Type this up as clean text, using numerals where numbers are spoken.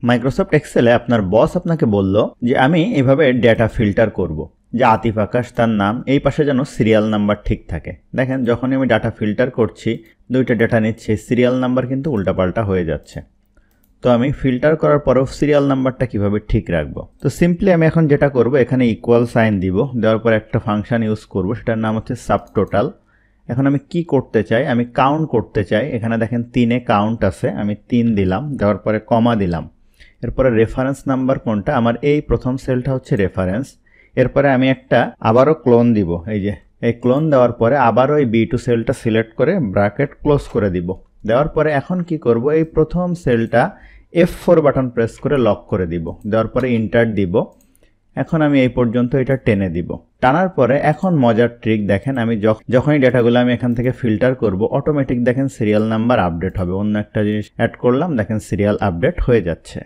Microsoft এক্সেলে আপনার বস আপনাকে বলল যে আমি এভাবে ডেটা ফিল্টার করব, যে আতিফ আকাশ তার নাম, এই পাশে যেন সিরিয়াল নাম্বার ঠিক থাকে। দেখেন যখনই আমি ডাটা ফিল্টার করছি, দুইটা ডেটা নিচ্ছে, সিরিয়াল নাম্বার কিন্তু উল্টাপাল্টা হয়ে যাচ্ছে। তো আমি ফিল্টার করার পরেও সিরিয়াল নাম্বারটা কিভাবে ঠিক রাখবো? তো সিম্পলি আমি এখন যেটা করব, এখানে ইকুয়াল সাইন দিব, দেওয়ার পর একটা ফাংশন ইউজ করব, সেটার নাম হচ্ছে সাবটোটাল। এখন আমি কি করতে চাই, আমি কাউন্ট করতে চাই। এখানে দেখেন 3-এ কাউন্ট আছে, আমি 3 দিলাম, দেওয়ার পরে কমা দিলাম। এরপরে রেফারেন্স নাম্বার কোনটা, আমার এই প্রথম সেলটা হচ্ছে রেফারেন্স। এরপরে আমি একটা আবারও ক্লোন দিব, এই যে এই ক্লোন দেওয়ার পরে আবারও এই B2 সেলটা সিলেক্ট করে ব্র্যাকেট ক্লোজ করে দিব। দেওয়ার পরে এখন কি করব, এই প্রথম সেলটা F4 বাটন প্রেস করে লক করে দিব, দেওয়ার পরে ইন্টার দিব। এখন আমি এই পর্যন্ত এটা টেনে দিব। টানার পরে এখন মজার ট্রিক দেখেন, আমি যখনই ডেটাগুলো আমি এখান থেকে ফিল্টার করব, অটোমেটিক দেখেন সিরিয়াল নাম্বার আপডেট হবে। অন্য একটা জিনিস অ্যাড করলাম, দেখেন সিরিয়াল আপডেট হয়ে যাচ্ছে।